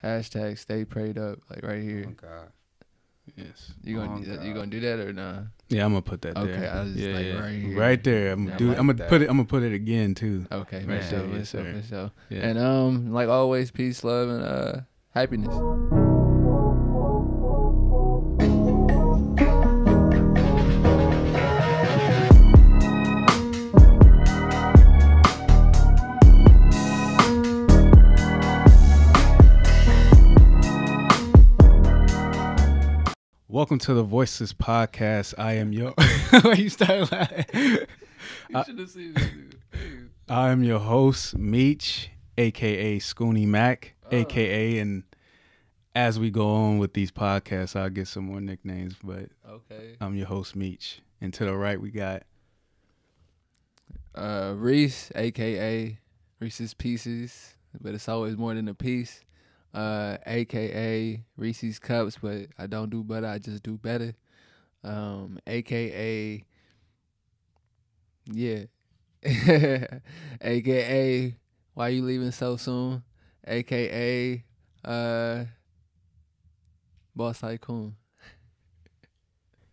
Hashtag stay prayed up, like right Oh here. God. Yes. You gonna do that or nah? Yeah, I'm gonna put that there. Okay, I was yeah, like yeah. right here. Right there. I'm Yeah, gonna do. I like I'm gonna that. put it. I'm gonna put it again too. Okay, for Right sure, there, for yes, sure, sir. for sure. Yeah. And like always, peace, love, and happiness. Welcome to the Voiceless Podcast. I am your. You started laughing. You should have seen this. I am your host, Meech, aka Scooney Mac, Oh. aka, and as we go on with these podcasts, I'll get some more nicknames, but Okay. I'm your host, Meech. And to the right, we got Reese, aka Reese's Pieces, but it's always more than a piece. AKA Reese's Cups, but I don't do butter, I just do better. AKA yeah. AKA why you leaving so soon? AKA Boss Tycoon.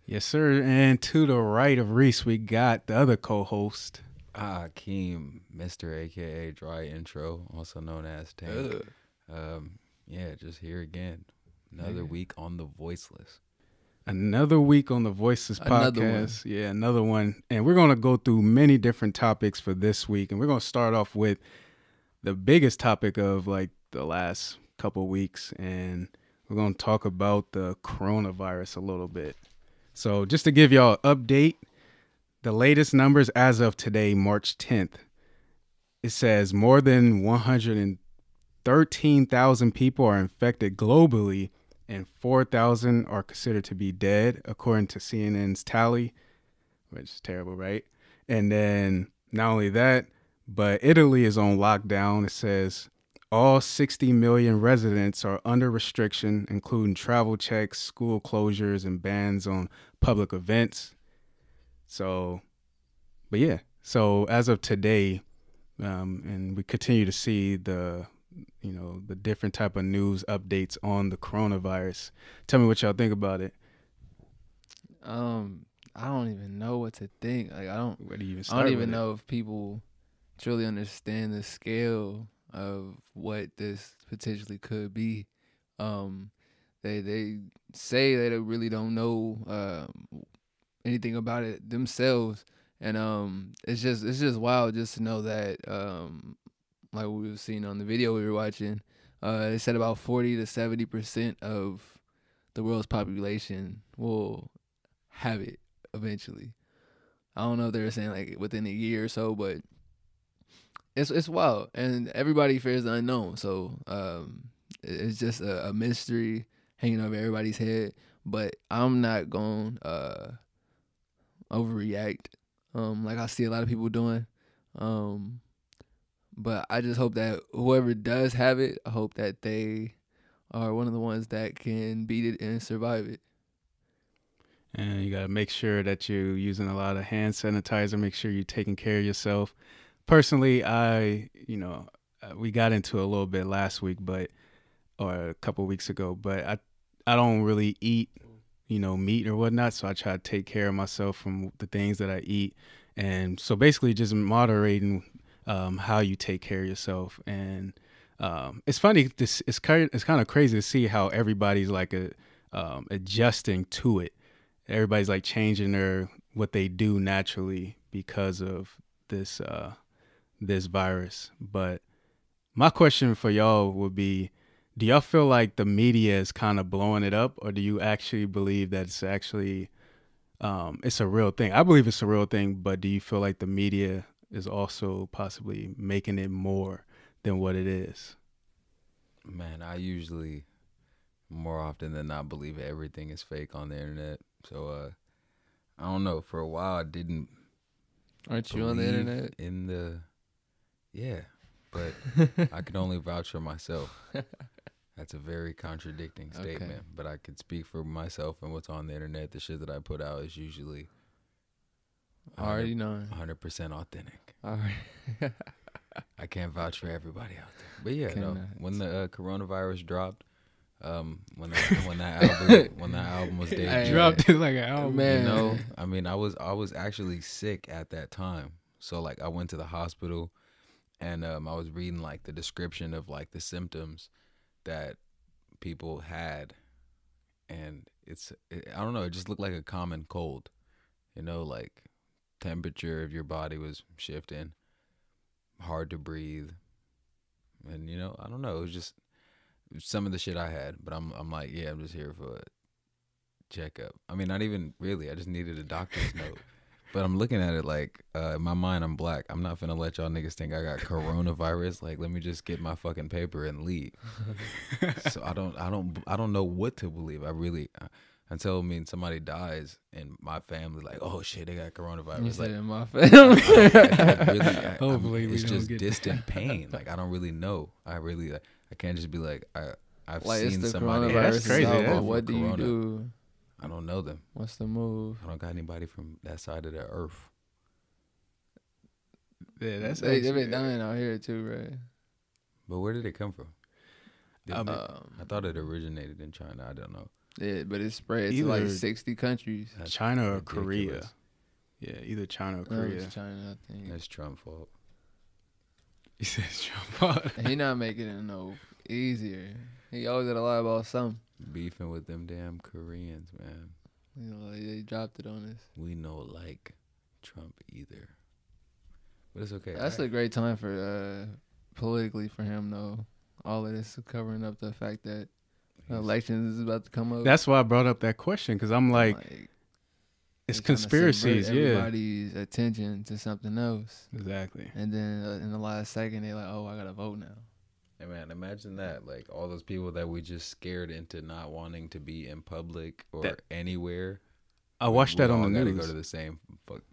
yes, sir. And to the right of Reese, we got the other co-host. Keem, Mr. AKA Dry Intro, also known as Tank. Yeah, just here again. Another week on the Voiceless. Another week on the Voices Another podcast. Yeah, another one. And we're going to go through many different topics for this week. And we're going to start off with the biggest topic of like the last couple of weeks. And we're going to talk about the coronavirus a little bit. So just to give y'all an update, the latest numbers as of today, March 10th, it says more than 113,000 people are infected globally and 4,000 are considered to be dead, according to CNN's tally, which is terrible, right? And then not only that, but Italy is on lockdown. It says all 60 million residents are under restriction, including travel checks, school closures, and bans on public events. So, but yeah, so as of today, and we continue to see the different type of news updates on the coronavirus. Tell me what y'all think about it. I don't even know what to think. Like Where do you even I start don't even with it? know if people truly understand the scale of what this potentially could be. They say they really don't know anything about it themselves, and it's just wild just to know that like we were seeing on the video we were watching, they said about 40 to 70% of the world's population will have it eventually. I don't know if they were saying like within a year or so, but it's wild, and everybody fears the unknown. So it's just a mystery hanging over everybody's head. But I'm not gonna overreact, like I see a lot of people doing. But I just hope that whoever does have it, I hope that they are one of the ones that can beat it and survive it. And you got to make sure that you're using a lot of hand sanitizer. Make sure you're taking care of yourself. Personally, we got into it a little bit last week, or a couple of weeks ago, but I don't really eat, meat or whatnot. So I try to take care of myself from the things that I eat. And so basically just moderating how you take care of yourself. And it's funny, it's kind of crazy to see how everybody's like adjusting to it. Everybody's like changing what they do naturally because of this virus. But my question for y'all would be, do y'all feel like the media is kind of blowing it up, or do you actually believe that it's actually it's a real thing? I believe it's a real thing, but do you feel like the media is also possibly making it more than what it is? Man, I usually, more often than not, believe everything is fake on the internet. So, I don't know. For a while, I didn't. Aren't you on the internet? Yeah, but I could only vouch for myself. That's a very contradicting statement, Okay. but I could speak for myself and what's on the internet. The shit that I put out is usually Already know. 100% authentic. All right. I can't vouch for everybody out there. But yeah, no. When the coronavirus dropped, when that album was debuted, dropped it like an album. Man. You know, I mean, I was actually sick at that time. So like I went to the hospital, and I was reading like the description of like the symptoms that people had, and I don't know, it just looked like a common cold. You know, like temperature of your body was shifting, hard to breathe, and you know, I don't know, it was just some of the shit I had. But I'm like, yeah, I'm just here for a checkup. I mean, not even really. I just needed a doctor's note. But I'm looking at it like, in my mind, I'm black. I'm not finna let y'all niggas think I got coronavirus. Like, let me just get my fucking paper and leave. So I don't know what to believe. I really, until somebody dies in my family, like, oh shit, they got coronavirus. You said like in my family. Hopefully we it's don't just get distant pain. Like I don't really know. I can't just be like I've Like, seen it's the somebody. coronavirus. That's crazy. But Yeah. what do you do? I don't know them. What's the move? I don't got anybody from that side of the earth. Yeah, that's They've actually, been dying out here too, right? But where did it come from? I Um, thought it originated in China. I don't know. Yeah, but it spread to like Either 60 countries. That's China or ridiculous. Korea. Yeah, either China or No, Korea. it's China, I think. That's Trump's fault. He says Trump. He not making it no easier. He always got to lie about something. Beefing with them damn Koreans, man. You know, like, they dropped it on us. We know like Trump either. But it's okay. That's a great time for politically for him, though. All of this covering up the fact that elections is about to come up. That's why I brought up that question, because I'm like it's they tryna conspiracies, subvert yeah. everybody's attention to something else. Exactly. And then in the last second, they're like, oh, I got to vote now. Hey man, imagine that. Like all those people that we just scared into not wanting to be in public or anywhere. I watched that on the gotta news. go to the same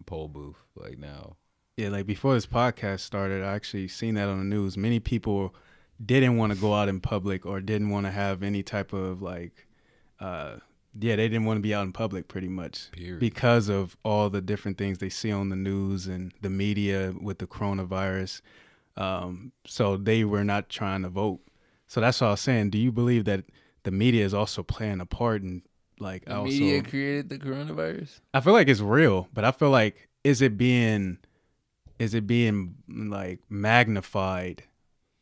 poll booth like now. Yeah, like before this podcast started, I actually seen that on the news. Many people didn't want to go out in public or didn't want to have any type of like, they didn't want to be out in public pretty much. Period. Because of all the different things they see on the news and the media with the coronavirus. So they were not trying to vote. So that's what I was saying. Do you believe that the media is also playing a part in like The media created the coronavirus? I feel like it's real, but I feel like is it being like magnified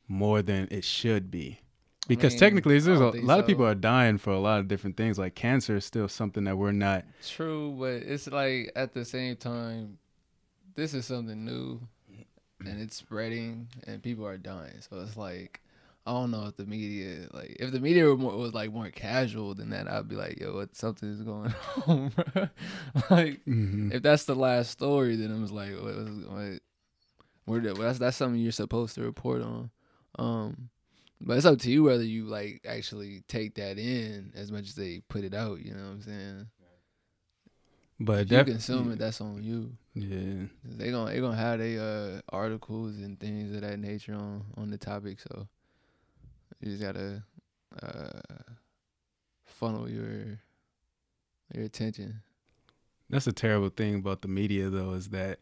more than it should be? Because technically there's a lot of people are dying for a lot of different things. Like cancer is still something that we're not. True, but it's like at the same time, this is something new and it's spreading and people are dying. So it's like, I don't know if the media, like, if the media was like more casual than that, I'd be like, yo, something is going on, bro. Like, if that's the last story, then I'm just like, that's something you're supposed to report on. But it's up to you whether you like actually take that in as much as they put it out. You know what I'm saying? But if you consume it, that's on you. Yeah, they gonna have their articles and things of that nature on the topic. So you just gotta funnel your attention. That's a terrible thing about the media, though, is that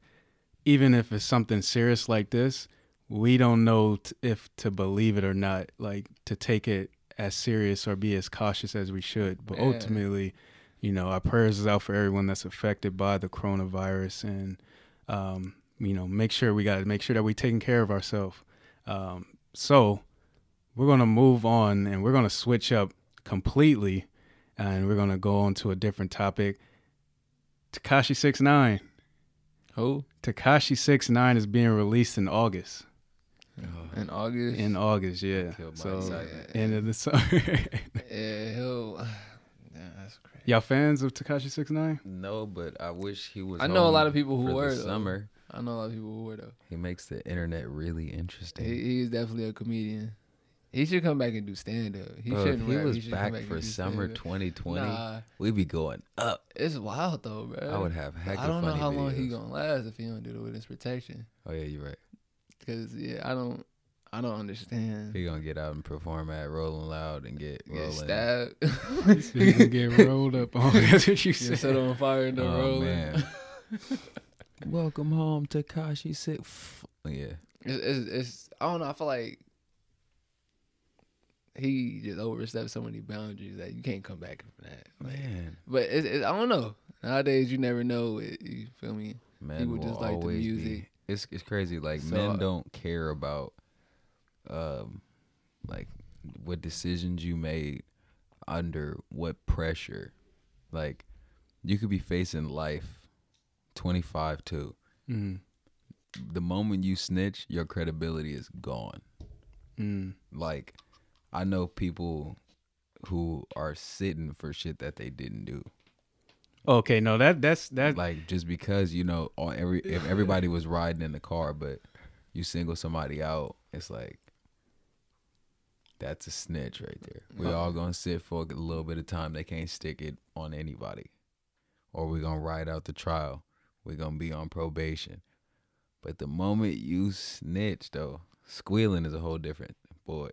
even if it's something serious like this, we don't know if to believe it or not, like to take it as serious or be as cautious as we should. But ultimately, you know, our prayers is out for everyone that's affected by the coronavirus, and you know, make sure that we're taking care of ourselves. So we're gonna move on and we're gonna switch up completely, and we're gonna go on to a different topic. Tekashi 6ix9ine. Who? Tekashi 6ix9ine is being released in August. In August? In August, yeah. So end of the summer. That's crazy. Y'all fans of Tekashi 6ix9ine? No, but I wish he was. I know a lot of people who for were the though. summer. I know a lot of people who were though. He makes the internet really interesting. He's definitely a comedian. He should come back and do stand up. He shouldn't. If he was should back come back for and do summer stand-up. 2020, Nah, we'd be going up. it's wild though, bro. I would have heck I of don't know funny how long he videos. gonna last if he don't do the witness protection. Oh yeah, you're right. Cause I don't understand. He gonna get out and perform at Rolling Loud and get rolling. Stabbed. You can get rolled up on. That's what you Get said. set on fire and the Oh rolling. man. Welcome home, Tekashi 6ix9ine. Yeah. it's I don't know. I feel like he just overstepped so many boundaries that you can't come back from that. Like, Man, but I don't know. Nowadays, you never know. You feel me? men People will just like the always music. be. It's crazy. Like So- men don't care about, like what decisions you made under what pressure. Like you could be facing life, 25 too. Mm. The moment you snitch, your credibility is gone. Mm. Like I know people who are sitting for shit that they didn't do. Okay, no, that's Like just because if everybody was riding in the car, but you single somebody out, it's like that's a snitch right there. We all gonna sit for a little bit of time. They can't stick it on anybody, or we gonna ride out the trial. We gonna be on probation. But the moment you snitch, though, squealing is a whole different boy.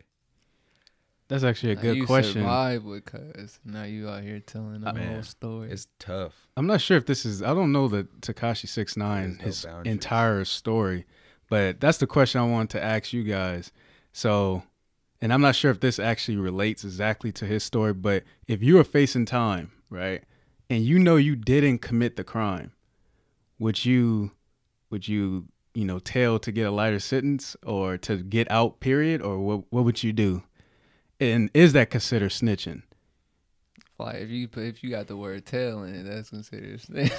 That's actually a Now good you question. survived with cuz. Now you out here telling the Man, whole story. It's tough. I'm not sure if this is. I don't know the Tekashi 6ix9ine There's no his boundaries. entire story, but that's the question I wanted to ask you guys. So, and I'm not sure if this actually relates exactly to his story, but if you were facing time, right, and you know you didn't commit the crime, would you tell to get a lighter sentence or to get out? Period, or what would you do? And is that considered snitching? Like if you got the word "tail" in it, that's considered snitching.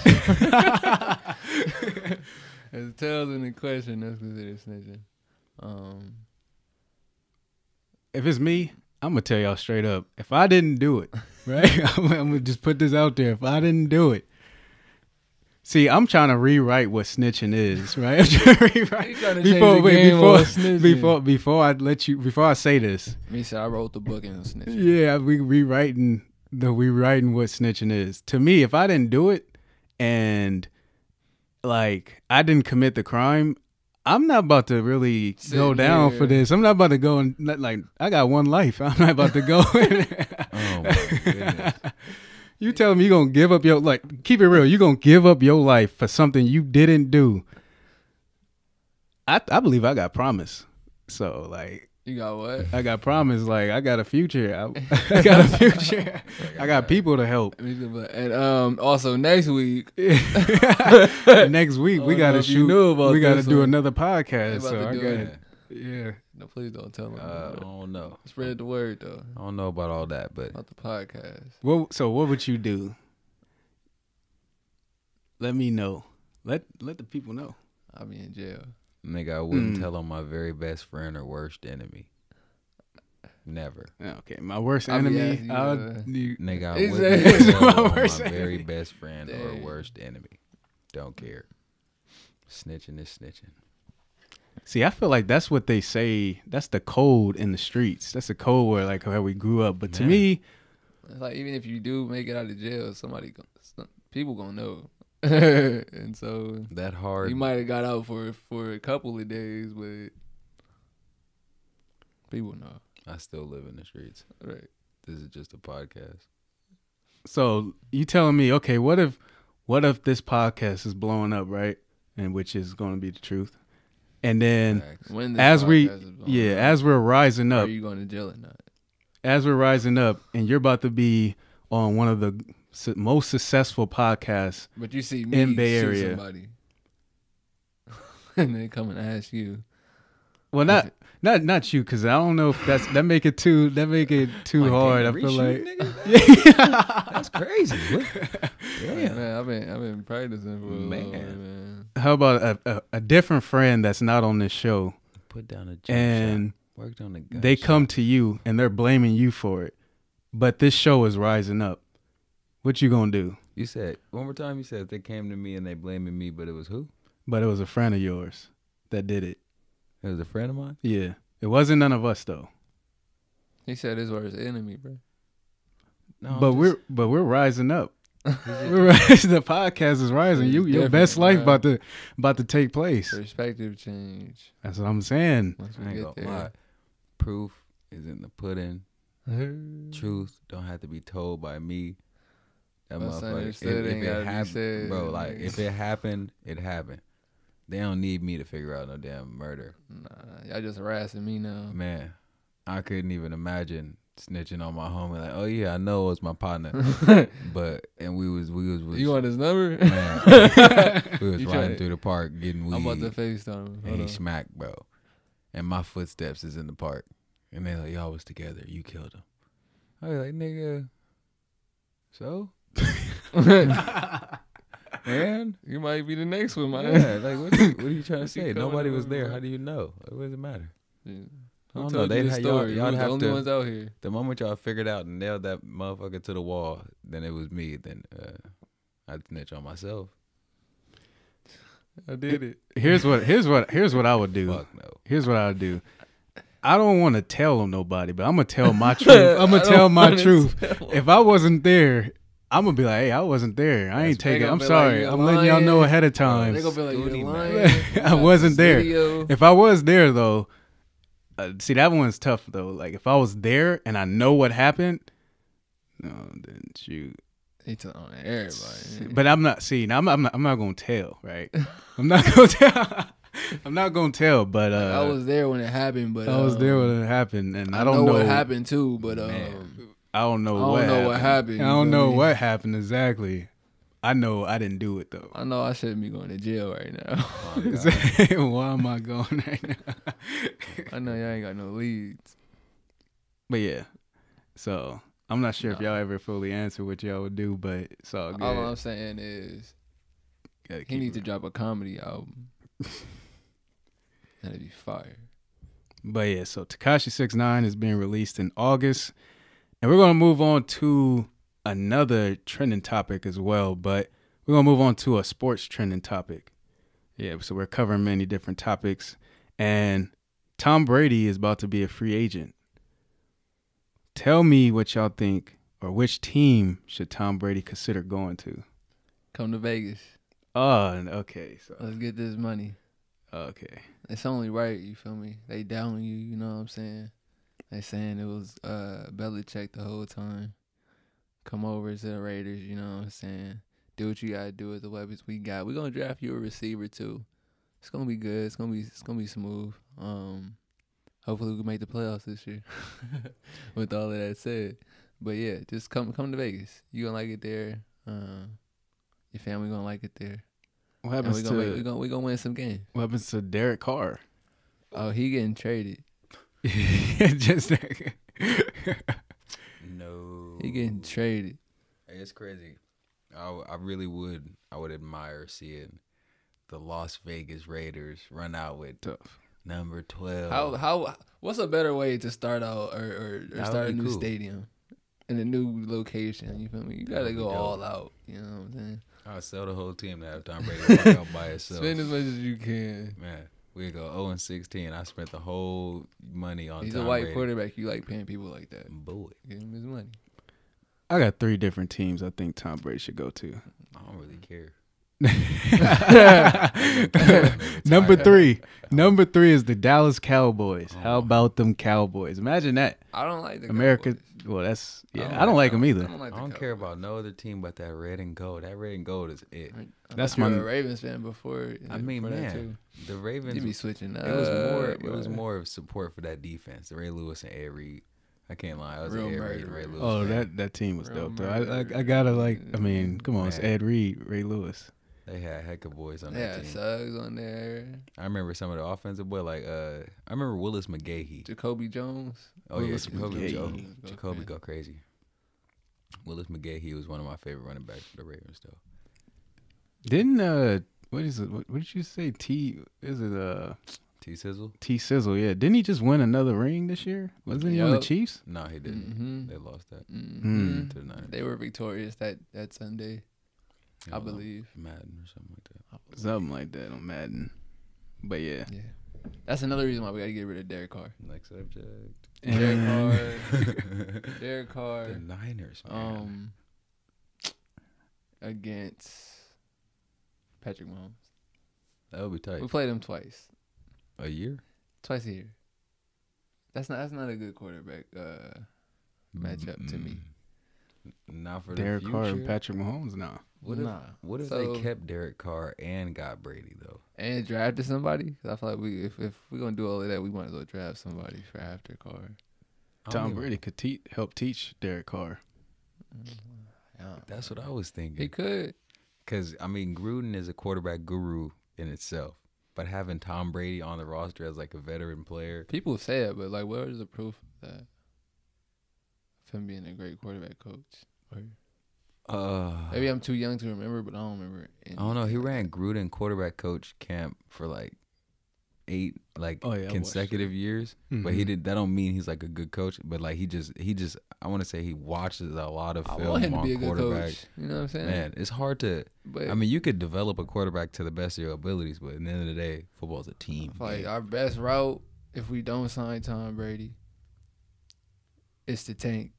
If tails in the question, that's considered snitching. If it's me, I'm gonna tell y'all straight up. If I didn't do it, right, I'm gonna just put this out there. If I didn't do it, see, I'm trying to rewrite what snitching is, right? I'm trying to rewrite You trying to change the game on snitching. before I say this. Me said I wrote the book and snitching. Yeah, we rewriting what snitching is. To me, if I didn't do it and like I didn't commit the crime, I'm not about to really go down for this. I'm not about to go and like I got one life. I'm not about to go. Oh my goodness. You tell me you're gonna give up your keep it real. You're gonna give up your life for something you didn't do. I believe I got promise. So like You got what? I got promise. Like I got a future. I got a future. I got people to help. And also next week, Next week we I don't know gotta if you shoot. knew about We gotta this do one. another they podcast. about So to I do got it. yeah. No, please don't tell them. I don't know. Spread the word though I don't know about all that, but about the podcast. What would you do? Let me know. Let the people know. I'll be in jail. nigga, I wouldn't tell on my very best friend or worst enemy. Never. Okay, my worst I'll be enemy. asking you, Nigga, I He wouldn't said- tell on my Worst very enemy. best friend or Dang. worst enemy. Don't care. Snitching is snitching. See, I feel like that's what they say. That's the code in the streets. That's the code where like how we grew up. But to Man. me, It's like even if you do make it out of jail, people gonna know. And so That hard. you might have got out for a couple of days, but people know. I still live in the streets. Right. This is just a podcast. so you telling me, okay, what if this podcast is blowing up, right? And which is going to be the truth. And then Facts. When this as we podcast is blowing up, as we're rising are up, you going to jail or not? as we're rising up, and you're about to be on one of the most successful podcasts. But you see me In Bay shoot Area. somebody, and they come and ask you. Well, not you, because I don't know if that make it too Like, hard. I damn, feel like reshoot, nigga? That's crazy. What? Damn. Man, I've been practicing for a little Man. bit, man. how about a different friend that's not on this show, Put down a jump and shot. Worked on the gun they shot. come to you and they're blaming you for it, but this show is rising up. What you gonna do? You said one more time. You said they came to me and they blaming me, but it was who? But it was a friend of yours that did it. It was a friend of mine. Yeah, it wasn't none of us though. He said his worst enemy, bro. No, But we're rising up. The podcast is rising. It's Your different, best life bro. about to take place. Perspective change. That's what I'm saying. Once I we ain't get gonna lie. there. Proof is in the pudding. Truth don't have to be told by me. That What's motherfucker. understood ain't gotta be said, bro, like nigga. if it happened, it happened. They don't need me to figure out no damn murder. Nah, y'all just harassing me now. Man, I couldn't even imagine snitching on my homie. Like, oh yeah, I know it was my partner, but we was You want his number? man, we was You riding tryna- through the park getting weed. I'm about to FaceTime him. and Hold he on. smacked, bro. And my footsteps is in the park, and they like, y'all was together. You killed him. I was like, nigga. So, man, You might be the next one, man. yeah, like what are you trying to say? Nobody was there. How do you know? What does it matter? Yeah. I Who don't know. told you They'd this have, y'all, story? y'all We was the have only to. ones out here. The moment y'all figured out and nailed that motherfucker to the wall, then it was me. Then I'd snitch on myself. I did it. Here's what I would do. Fuck no. Here's what I would do. I don't want to tell on nobody, but I'm gonna tell my truth. I'm gonna tell my truth. If I wasn't there, I'm gonna be like, hey, I wasn't there. I ain't They taking. gonna I'm be sorry. like, I'm "You letting y'all know lying." ahead of time. They gonna be like, Scooty, you're man. lying. I wasn't there. Video. If I was there though, see that one's tough though. Like if I was there and I know what happened, no, then shoot. He telling everybody. But I'm not. See, now I'm not gonna tell. Right? I'm not gonna tell. I'm not gonna tell. But I was there when it happened, but I was there when it happened, and I I don't know what happened too. But Man. I don't know. I don't know what happened, I you don't feel know me? what happened exactly. I know I didn't do it though. I know I shouldn't be going to jail right now. Oh, God. Why am I going right now? I know y'all ain't got no leads. But yeah, so I'm not sure if y'all ever fully answer what y'all would do, but it's all good. All I'm saying is Gotta he keep needs it- to drop a comedy album. That'd be fire. But yeah, so Tekashi 6ix9ine is being released in August, and we're gonna move on to another trending topic as well. But we're gonna move on to a sports trending topic. Yeah, so we're covering many different topics, and Tom Brady is about to be a free agent. Tell me what y'all think, or which team should Tom Brady consider going to? Come to Vegas. Oh, okay, so Let's get this money. okay. It's only right, you feel me? They down you, you know what I'm saying? They saying it was Belichick the whole time. Come over to the Raiders, you know what I'm saying? Do what you gotta do with the weapons we got. We're gonna draft you a receiver too. It's gonna be good. It's gonna be smooth. Hopefully we can make the playoffs this year. With all of that said. But yeah, just come to Vegas. You gonna like it there. Your family gonna like it there. What And happens we gonna win some games. what happens to Derek Carr? Oh, he getting traded. Just No. He getting traded. It's crazy. I really would. I would admire seeing the Las Vegas Raiders run out with tough. number 12. How what's a better way to start out or That start a would be new cool. stadium in a new location? You feel me? You gotta would be go dope. all out. You know what I'm saying? I'll sell the whole team to have Tom Brady walk out by himself. Spend as much as you can. Man, we go 0-16. I spent the whole money on He's Tom a white Brady. quarterback. You like paying people like that. Boy, Give him his money. I got 3 different teams I think Tom Brady should go to. I don't really care. Number 3. Number 3 is the Dallas Cowboys. How Oh. about them Cowboys? Imagine that. I don't like the America. Cowboys. Well, that's I I don't like them either. like I the don't care Cowboys. about no other team but that red and gold. That red and gold is it. That's thought you were my- a Ravens fan before. I mean, before that, man, too. the Ravens. You be switching. It was more. It bro. was more of support for that defense. The Ray Lewis and Ed Reed. I can't lie. I was Real an Ed murder, Reed and Ray bro. Lewis. Oh, fan. that team was Real dope though. murder. I gotta like. I mean, come on, it's Man. Ed Reed, Ray Lewis. They had heck of boys on Yeah, that team. Suggs on there. I remember some of the offensive boy like I remember Willis McGahee. Jacoby Jones. Oh yeah, Willis Jacoby. McGahee. Jacoby go crazy. Willis McGahee was one of my favorite running backs for the Ravens though. Didn't what is it? What did you say? Is it T Sizzle? T Sizzle? Yeah. Didn't he just win another ring this year? Wasn't he on the Yup. Chiefs? No, he didn't. Mm-hmm. They lost that Mm-hmm. to the Niners. They were victorious that Sunday, I don't know, believe. Madden or something like that. Something like that on Madden. But yeah. Yeah, that's another reason why we gotta get rid of Derek Carr. Next subject. Derek And- Carr. Derek Carr. The Niners, man. Against Patrick Mahomes. That would be tight. We played him twice. A year? Twice a year. That's not a good quarterback matchup to me. Not for Derek the Carr future. and Patrick Mahomes now. What if, Nah. what if So- they kept Derek Carr and got Brady though? and drafted somebody. 'Cause I feel like if we're gonna do all of that, we might as well draft somebody for after Carr. Tom Brady could help teach Derek Carr. Yeah. That's what I was thinking. He could. Because, I mean, Gruden is a quarterback guru in itself. But having Tom Brady on the roster as like a veteran player. People say it, but like, where is the proof of that? Of him being a great quarterback coach. Maybe I'm too young to remember, but I don't remember. I don't know. He ran Gruden quarterback coach camp for like 8 consecutive years. Mm-hmm. But he did. That don't mean he's like a good coach. But like he just. I want to say he watches a lot of film I want him to be a on good quarterbacks. coach. You know what I'm saying? Man, it's hard to. But I mean, you could develop a quarterback to the best of your abilities, but at the end of the day, football is a team. like our best route, if we don't sign Tom Brady, is to tank.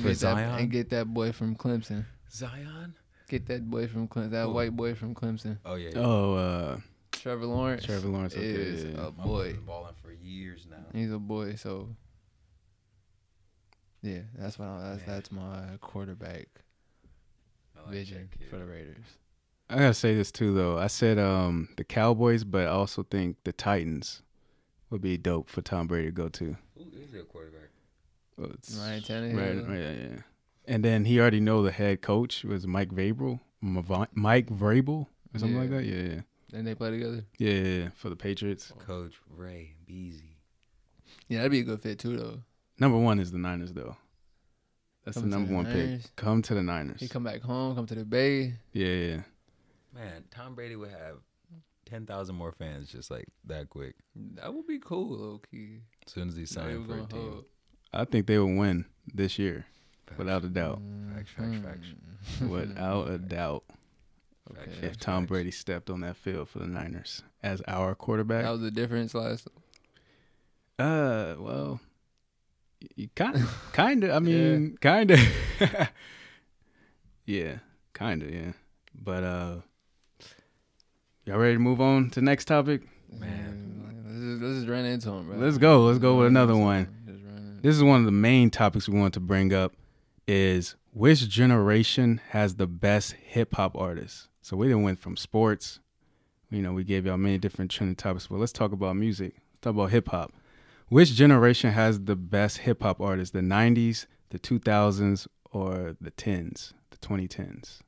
For Zion? And get that boy from Clemson. Zion? Get that boy from Clemson. That white boy from Clemson. Oh yeah. Oh, Trevor Lawrence. Trevor Lawrence is okay, yeah. a boy. Been balling for years now. He's a boy. So yeah, that's my quarterback I like vision that kid. for the Raiders. I gotta say this too, though. I said the Cowboys, but I also think the Titans would be dope for Tom Brady to go to. Who is their quarterback? Well, it's- Ryan Tannehill. Right, yeah. And then he already know the head coach was Mike Vrabel, or something like Yeah. that. Yeah. And they play together. Yeah, for the Patriots. Coach Ray Beasy. Yeah, that'd be a good fit too, though. Number 1 is the Niners, though. That's Come the to number the 1 Niners. pick. Come to the Niners. He come back home, come to the Bay. Yeah. Man, Tom Brady would have 10,000 more fans just like that quick. That would be cool, low key. As soon as he signed for a team. I think they will win this year, without a doubt. Facts. Without a doubt. Okay. If Tom Brady stepped on that field for the Niners as our quarterback. That was the difference last. Well, you kind of. I mean, kind of. Yeah, kind of. Yeah, but y'all ready to move on to the next topic? Man. let's just run into him, bro. Let's go. Let's go with another one. Just run This is one of the main topics we want to bring up. Is which generation has the best hip hop artists? So we done went from sports. You know, we gave y'all many different trending topics, but let's talk about music. Let's talk about hip hop. Which generation has the best hip hop artists? The 90s, the 2000s, or the 10s, the 2010s?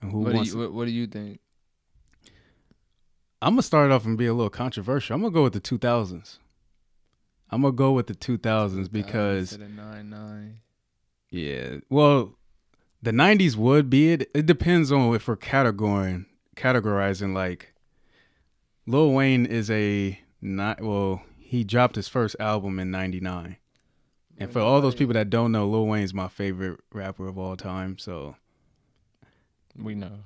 And who What wants? do you think? I'm gonna start off and be a little controversial. I'm gonna go with the 2000s. I'm gonna go with the 2000s because Instead of 9-9. yeah, well, the 90s would be it. It depends on if we're categorizing like Lil Wayne is he dropped his first album in 99. And for all those people that don't know, Lil Wayne's my favorite rapper of all time. So We know.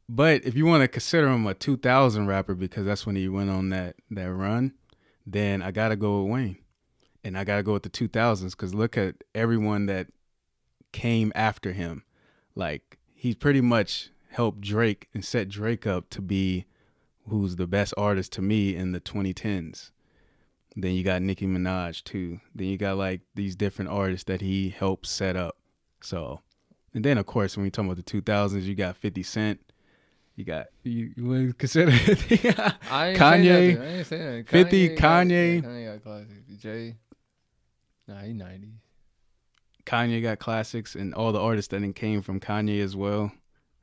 but if you want to consider him a 2000 rapper because that's when he went on that run, then I got to go with Wayne. And I got to go with the 2000s because look at everyone that came after him. Like, he pretty much helped Drake and set Drake up to be who's the best artist to me in the 2010s. Then you got Nicki Minaj, too. Then you got, like, these different artists that he helped set up. So, and then, of course, when you talk about the 2000s, you got 50 Cent. You would consider Kanye. I ain't saying that. 50, Kanye. Kanye got classic. Jay. Nah, he 90s. Kanye got classics and all the artists that came from Kanye as well.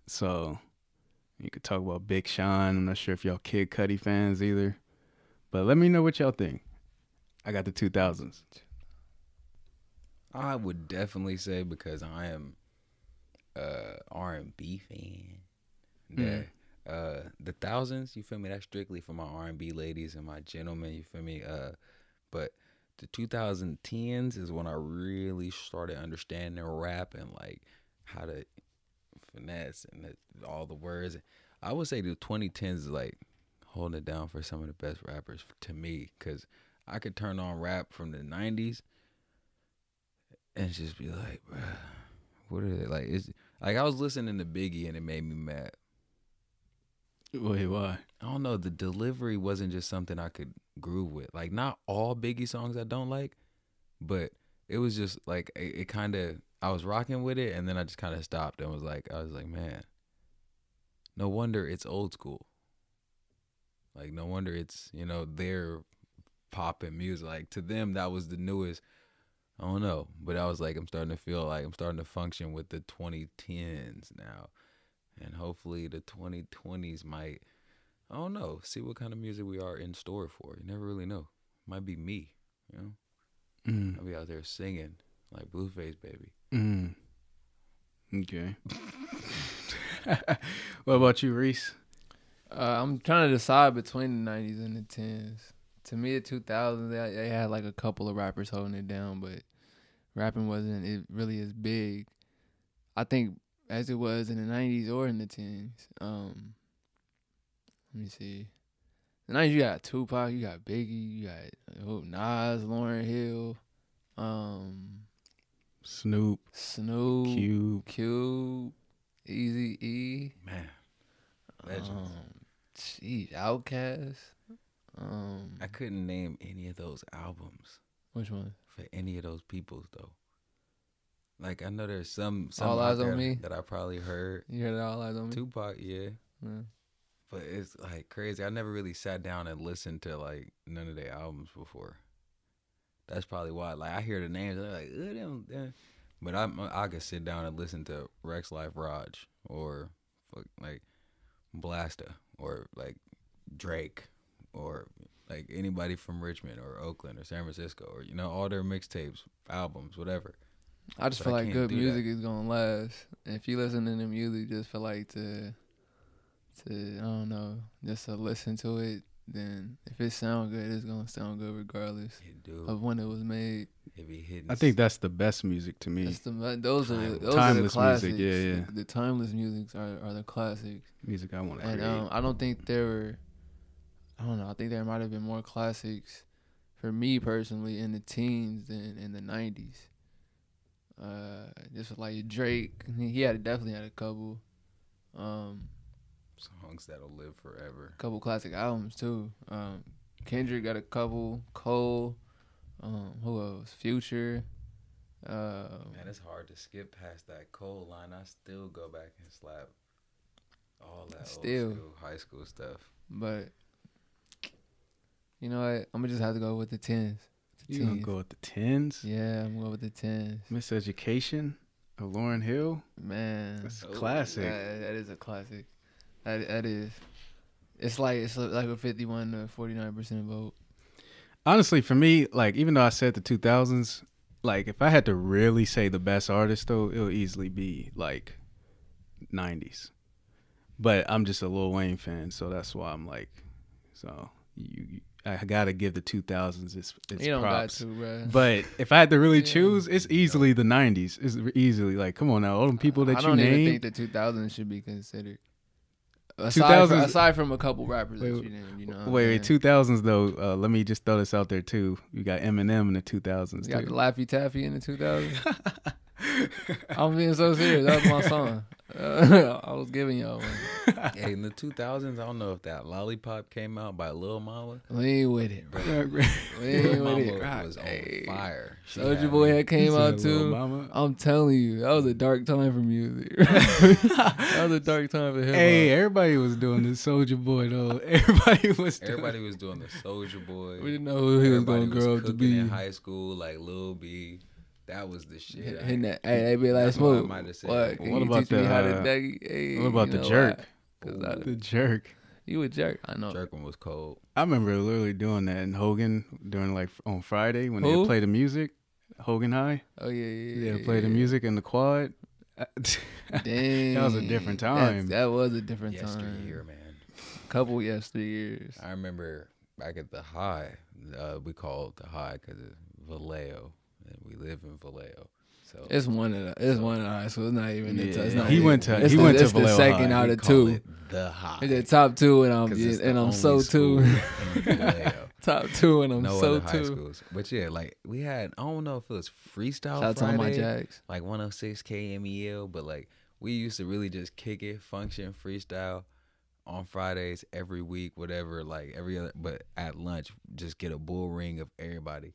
So you could talk about Big Sean. I'm not sure if y'all Kid Cudi fans either. But let me know what y'all think. I got the 2000s. I would definitely say because I am R&B fan. That the thousands, you feel me? That's strictly for my R&B ladies and my gentlemen, you feel me? But the 2010s is when I really started understanding rap and like how to finesse and all the words. I would say the 2010s is like holding it down for some of the best rappers to me, because I could turn on rap from the 90s and just be like, bruh, what are they like? It's like I was listening to Biggie and it made me mad. Wait, why? I don't know. The delivery wasn't just something I could groove with. Like, not all Biggie songs I don't like, but it was just like it kind of. I was rocking with it, and then I just kind of stopped and was like, man, no wonder it's old school. Like, no wonder it's, their pop and music. Like, to them, that was the newest. I don't know. But I was like, I'm starting to feel like I'm starting to function with the 2010s now. And hopefully the 2020s might, I don't know, see what kind of music we are in store for. You never really know. Might be me, I'll be out there singing like Blueface Baby. Okay. What about you, Reese? I'm trying to decide between the 90s and the 10s. To me, the 2000s, they had like a couple of rappers holding it down, but rapping wasn't it really as big, I think, as it was in the 90s or in the 10s. Let me see. The 90s, you got Tupac, you got Biggie, you got Nas, Lauryn Hill, Snoop, Cube, Eazy-E. Man, legends. Jeez, Outkast. I couldn't name any of those albums. Which one? For any of those peoples, though. Like, I know there's some All out Eyes on there Me? that I probably heard. You heard All Eyes on Me? Tupac, yeah. But it's like crazy. I never really sat down and listened to like none of their albums before. That's probably why. Like, I hear the names and I'm like, them. But I could sit down and listen to Rex Life Raj or like Blasta or like Drake or like anybody from Richmond or Oakland or San Francisco or all their mixtapes, albums, whatever. I just But feel I like can't good do music that. is gonna last. And if you listen to the music just for like to I don't know, just to listen to it, then if it sound good, it's gonna sound good regardless It do. of when it was made. It be hitting. I think that's the best music to me. Those are the Timeless classics. music, yeah. The timeless musics are the classics. Music I want to And create. I don't think there were. I don't know. I think there might have been more classics, for me personally, in the teens than in the 90s. Just like Drake, he definitely had a couple. songs that'll live forever. Couple classic albums too. Kendrick got a couple. Cole. Who else? Future. Man, it's hard to skip past that Cole line. I still go back and slap all that old school, high school stuff. But you know what? I'm gonna just have to go with the 10s. You gonna go with the 10s? Yeah, I'm going with the 10s. Miseducation of Lauryn Hill. Man, That's a classic. That is a classic. That is. It's like a 51 to 49% vote. Honestly, for me, like, even though I said the 2000s, like, if I had to really say the best artist, though, it would easily be like 90s. But I'm just a Lil Wayne fan, so that's why I'm like, I gotta give the 2000s its You don't props. got to, bro. But if I had to really choose, it's easily the 90s. It's easily like, come on now, all them people that I you don't even named. think the 2000s should be considered. 2000s Aside from a couple rappers that you named, you know. Wait, 2000s though. Let me just throw this out there too. You got Eminem in the 2000s. You got too. the Laffy Taffy in the 2000s. I'm being so serious. That was my song. I was giving y'all one. Hey, in the 2000s, I don't know if that Lollipop came out by Lil Mama. We ain't with it. Lil We ain't with it. Mama was on fire. She Soulja had Boy me- had came out Lil too. Mama. I'm telling you, that was a dark time for music. That was a dark time for hip hop. Hey, everybody was doing this Soulja Boy though. Everybody was doing the Soulja Boy. We didn't know who he was Everybody gonna grow up to cooking be. in high school, like Lil B. That was the shit. Hitting that, hey, they be like, That's why I Smoke. might have said What? that. Can What you about teach me how to the, hey, what about you the know jerk? why? 'Cause The jerk. you a jerk. I know. Jerkin was cold. I remember literally doing that in Hogan during like on Friday when Who? they play the music. Hogan High. Oh yeah. They play the music in the quad. Dang. That was a different time. That was a different Yesteryear, time. man. Couple yesteryears. I remember back at the high, we called the high because it's Vallejo, and we live in Vallejo. So It's one of the high school. It's not even the Yeah, it's not he even- went to it's he the, went to it's the Vallejo second High. out we of call two. it the high. It's the top two, and 'Cause it's the I'm so only two. school in Vallejo. Top two, and I'm No so other high two. schools. But yeah, like we had, I don't know if it was Freestyle Shout out to all my Friday, Jacks. like 106 KMEL, but like we used to really just kick it, function, freestyle on Fridays every week, whatever, like every other, but at lunch, just get a bull ring of everybody.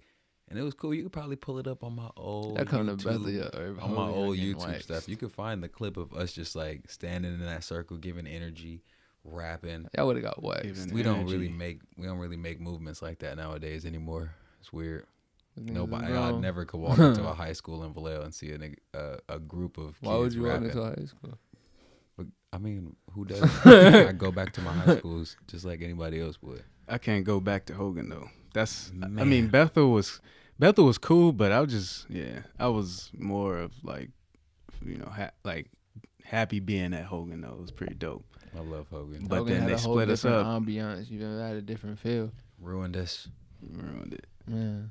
and it was cool. You could probably pull it up on my old That kind of YouTube, brother, on my old YouTube stuff. You could find the clip of us just like standing in that circle, giving energy, rapping. Y'all would have got waxed. Giving We don't energy. really make movements like that nowadays anymore. It's weird. Niggas Nobody, is I grown. never could walk into a high school in Vallejo and see a group of kids Why would you walk rapping. into high school? But, I mean, who does? I go back to my high schools just like anybody else would. I can't go back to Hogan though. I Man. mean, Bethel was cool, but I was more of like, you know, happy being at Hogan though. It was pretty dope. I love Hogan. But Hogan then had they a whole split us different up. Ambiance. You had a different feel. Ruined us. Ruined it. Man,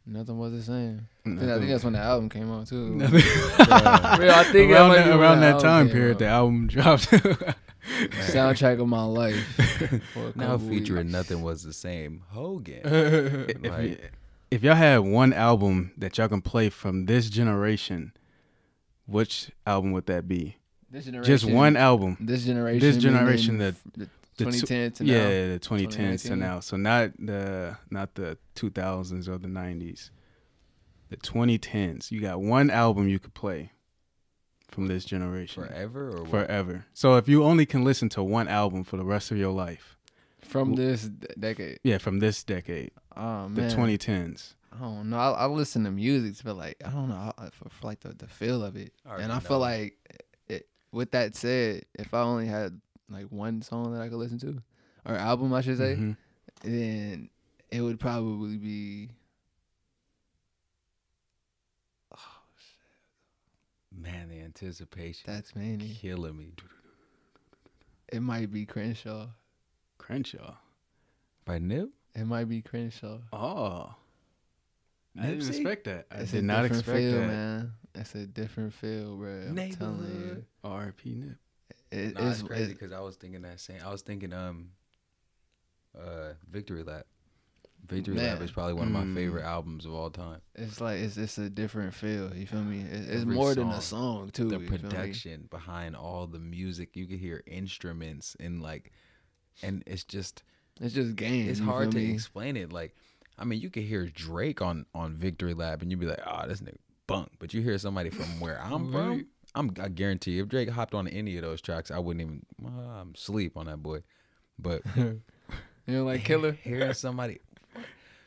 nothing was the same. I think Nothing- that's when the album came out too. nothing- Real, I think around might be when around the that album time came period, out. the album dropped. Soundtrack of my life. For a Now couple featuring weeks. Nothing Was the Same. Hogan. If y'all had one album that y'all can play from this generation, which album would that be? This generation, Just one album. This generation. This generation, meaning the 2010 to now. Yeah, the 2010s to 2019. now. So not the 2000s or the 90s. The 2010s. You got one album you could play from this generation Forever or what? forever. So if you only can listen to one album for the rest of your life, From this decade. yeah, from this decade, Oh the man. 2010s. I don't know. I listen to music to feel like I don't know for like the feel of it, I already and I know. feel like with that said, if I only had like one song that I could listen to, or album I should say, Mhm. then it would probably be Man, the anticipation. That's Mania. Killing me. It might be Crenshaw. Crenshaw. By Nip? It might be Crenshaw. Oh. I didn't Nipsey? expect that. I It's did a not different expect feel, that. man. It's a different feel, bro. I'm telling you. Neighborhood. R.I.P. Nip. Nah, it's crazy because I was thinking that same. I was thinking Victory Lap. Victory Lap Man. is probably one of my favorite albums of all time. It's like it's a different feel. You feel me? It's Every more than a song, song too. The you feel me? production behind all the music, you could hear instruments and it's just It's just game. it's you hard to feel me? explain it. Like, I mean, you could hear Drake on Victory Lap and you'd be like, oh, this nigga bunk. But you hear somebody from where I'm from, I guarantee if Drake hopped on any of those tracks, I wouldn't even I'm sleep on that boy. But You know, like Killer. hearing somebody.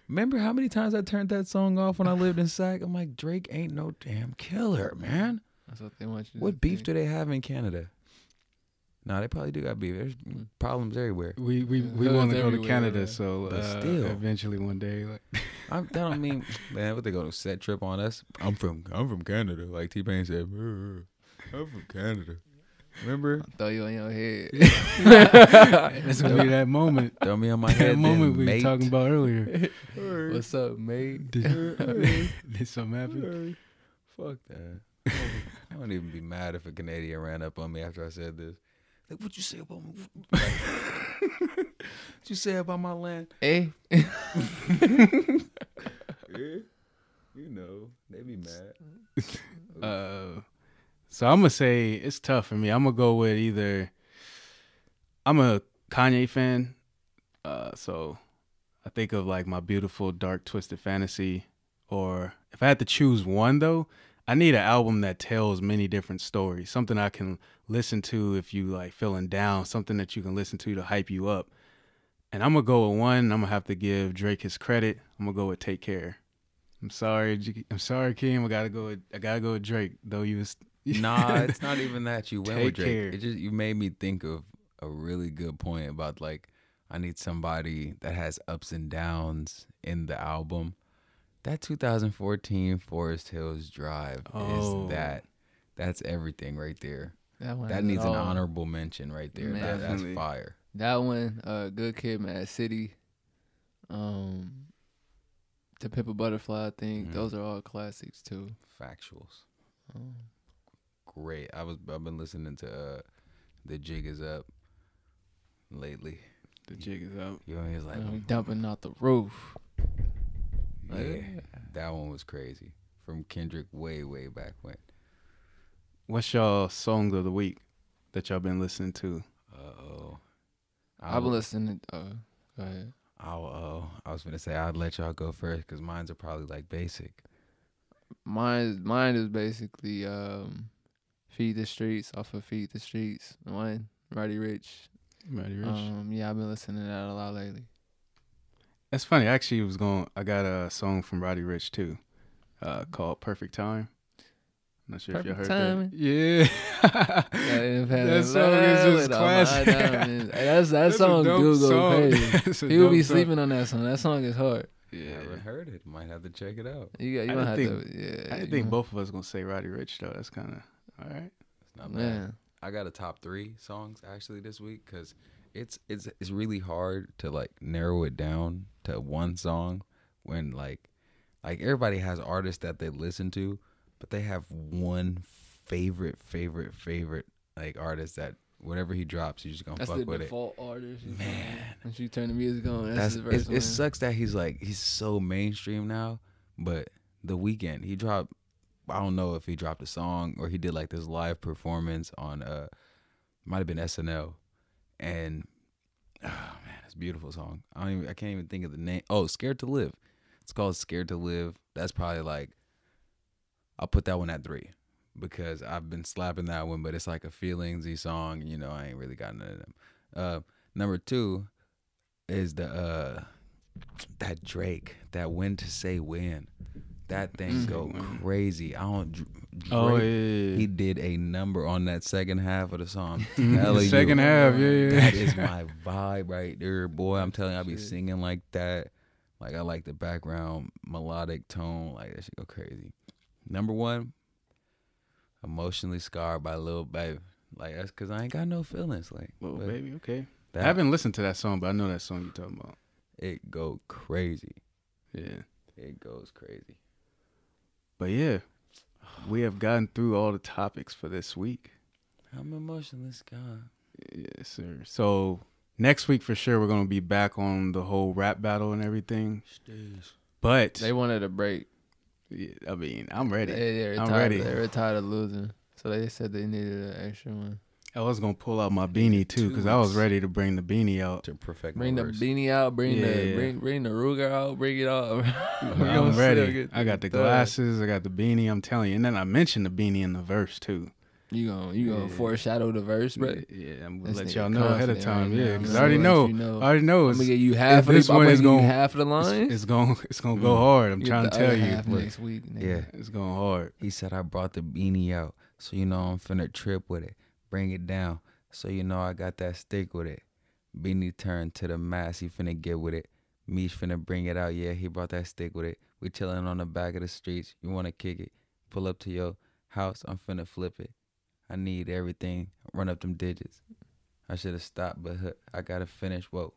Remember how many times I turned that song off when I lived in Sac? I'm like, Drake ain't no damn killer, man. That's what they want you. What to beef think. do they have in Canada? Nah, they probably do got beef. There's problems everywhere. We Hoods want to go to everywhere, Canada, man. so But still. eventually one day. Like, That don't mean, man, what they gonna set trip on us? I'm from Canada. Like T-Pain said, I'm from Canada. Remember? Throw you on your head. that's gonna be that moment. Throw me on my head. That moment we then, were mate. talking about earlier. What's up, mate? Did something happen? Fuck that. I wouldn't even be mad if a Canadian ran up on me after I said this. Like, what you say about me? Like, what you say about my land? Hey, Yeah. You know, they be mad. So I'm gonna say it's tough for me. I'm gonna go with either. I'm a Kanye fan, so I think of like My Beautiful Dark Twisted Fantasy, or if I had to choose one though, I need an album that tells many different stories. Something I can listen to if you like feeling down. Something that you can listen to hype you up. And I'm gonna go with one. I'm gonna have to give Drake his credit. I'm gonna go with Take Care. I'm sorry, Kim. I gotta go with Drake. Though you was Nah, it's not even that you went with Take Drake. care. It just you made me think of a really good point about like I need somebody that has ups and downs in the album. That 2014 Forest Hills Drive Oh. is that. That's everything right there. that one. That has needs it an all. honorable mention right there. Man. That's Definitely. fire. That one, Good Kid, Mad City, To Pimp a Butterfly. I think Mhm. those are all classics too. Factuals. Um, Great. I've been listening to The Jig Is Up lately. The jig is up. You know, he's like, we dumping out the roof. yeah, that one was crazy. From Kendrick way back when. What's y'all song of the week that y'all been listening to? Uh-oh. I've been listening. Go ahead. I was gonna say I'd let y'all go first because mine's are probably like basic. Mine is basically Feed the Streets off of Feed the Streets. One, Roddy Rich. Roddy Rich. Yeah, I've been listening to that a lot lately. That's funny. Actually, I got a song from Roddy Rich too, called "Perfect Time." I'm not sure if y'all heard Timing. that. Yeah, that song is just classic. That That's a song dope do go song. crazy. That's a People dope be song. sleeping on that song. That song is hard. Yeah, Haven't heard it. Might have to check it out. You I gonna have didn't to. Yeah, I didn't think both of us gonna say Roddy Rich though. That's kind of all right. It's not bad. Man, I got a top 3 songs actually this week because it's really hard to like narrow it down to one song when like everybody has artists that they listen to, but they have one favorite like artist that whatever he drops, you just gonna that's fuck the with default artist. Man. Once you turn the music on, it. that's the first one. It sucks that he's so mainstream now, but The Weeknd, he dropped. I don't know if he dropped a song or he did like this live performance on might have been SNL, and oh man, it's a beautiful song. I can't even think of the name. Oh, Scared to Live. It's called Scared to Live. That's probably like I'll put that one at 3 because I've been slapping that one, but it's like a feelingsy song. You know, I ain't really got none of them. Number 2 is the that Drake, that When to Say When. That thing go crazy. I don't. Drake, Oh yeah. he did a number on that second half of the song. The second half, yeah. That is my vibe right there, boy. I'm telling you, I be singing like that. Like I like the background melodic tone. Like that shit go crazy. Number 1, Emotionally Scarred by Lil Baby. Like that's because I ain't got no feelings. Like Little but Baby, okay. I that, haven't listened to that song, but I know that song you're talking about. it go crazy. Yeah. It goes crazy. But yeah, we have gotten through all the topics for this week. I'm emotionally scarred. Yes, sir. So next week for sure we're gonna be back on the whole rap battle and everything. But They wanted a break. yeah, I mean, I'm ready. They I'm ready. They were tired of losing, so they said they needed an extra one. I was gonna pull out my beanie too because I was ready to bring the beanie out. To perfect Bring my the verse. beanie out. Bring Yeah. the Ruger out. Bring it all. I'm ready. I got the glasses. I got the beanie. I'm telling you. And then I mentioned the beanie in the verse too. You gonna Yeah. foreshadow the verse, bro? Yeah, I'm gonna This let nigga y'all know ahead of confident time. right Yeah, now. because I'm I already gonna know. let you know. I already know. I'm It's, gonna get you half of this the. I'm one gonna is give you gonna- half of the lines. it's gonna go hard. I'm You trying get to the tell other you. half But next week. Nigga. Yeah. it's going hard. He said I brought the beanie out, so you know I'm finna trip with it. Bring it down, so you know I got that stick with it. Beanie turned to the mask, he finna get with it. Me finna bring it out, yeah, he brought that stick with it. We chillin' on the back of the streets, you wanna kick it. Pull up to your house, I'm finna flip it. I need everything, run up them digits. I should've stopped, but I gotta finish, whoa.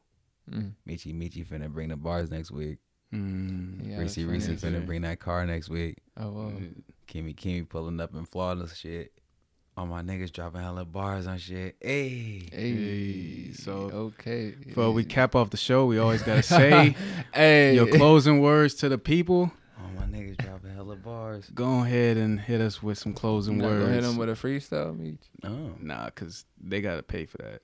Mm. Michi finna bring the bars next week. Yeah, Reese finish finna it. bring that car next week. Oh, wow. Kimmy pulling up in flawless shit. All my niggas dropping hella bars on shit. Hey. Hey, so okay. Before we cap off the show, we always gotta say hey, your closing words to the people. All my niggas dropping hella bars. Go ahead and hit us with some closing You not gonna hit words. them with a freestyle, Meech? Oh. Nah, cause they gotta pay for that.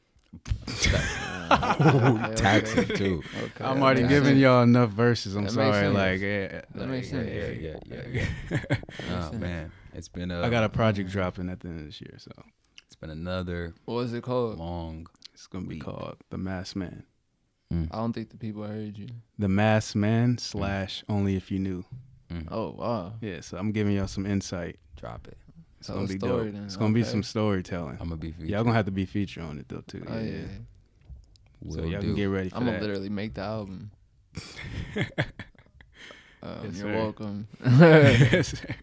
Taxing too. Okay, I'm that already makes giving sense. y'all enough verses. I'm That makes sorry. sense. Like, yeah, That makes sense. Yeah. Oh man, it's been I got a project dropping at the end of this year, so it's been another What was it called? long. it's gonna be Week. called The Masked Man. I don't think the people heard you. The Masked Man / Only If You Knew. Oh, wow. Yeah, so I'm giving y'all some insight. Drop it. It's Tell gonna a be story dope. then. It's gonna be Okay. some storytelling. I'm gonna be featured. Y'all gonna have to be featured on it though too. Oh, yeah. So Will y'all do. can get ready for I'm that. gonna literally make the album. Yes, You're sir. welcome. Yes, sir.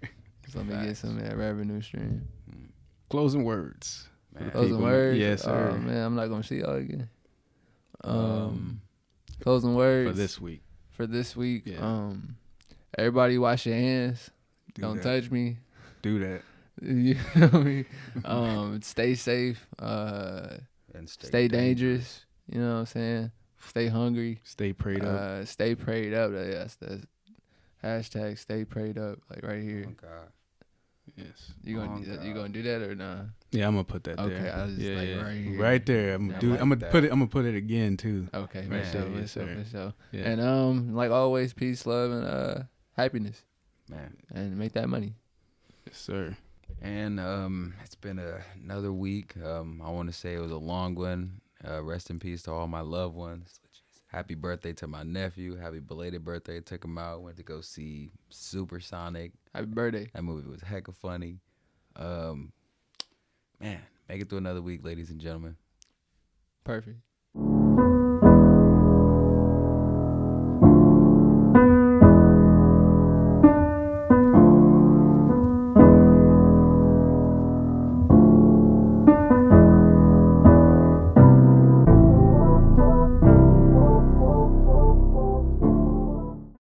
So let me get some of that revenue stream. Closing words. Man. Closing People- words. Yes, sir. Oh, man, I'm not gonna see y'all again. Closing words For this week. For this week. Yeah. Everybody wash your hands. Do Don't that. touch me. Do that. You know what I mean? Stay safe. And Stay dangerous. You know what I'm saying? Stay hungry. Stay prayed up. Stay prayed up. That's hashtag stay prayed up. Like right here. Oh God. Yes. You gonna do that or nah? Yeah, I'm gonna put that Okay, there. I was just yeah, like yeah. right here. Right there. I'm Yeah, gonna I like I'm gonna that. put it. I'm gonna put it again too. Okay, Man, for sure, yes, for sir. sure. Yeah. And like always, peace, love, and happiness, Man. and make that money. Yes, sir. And it's been another week. I want to say it was a long one. Rest in peace to all my loved ones. Happy birthday to my nephew. Happy belated birthday. Took him out. Went to go see Supersonic. Happy birthday. That movie was hecka funny. Man, make it through another week, ladies and gentlemen. Perfect.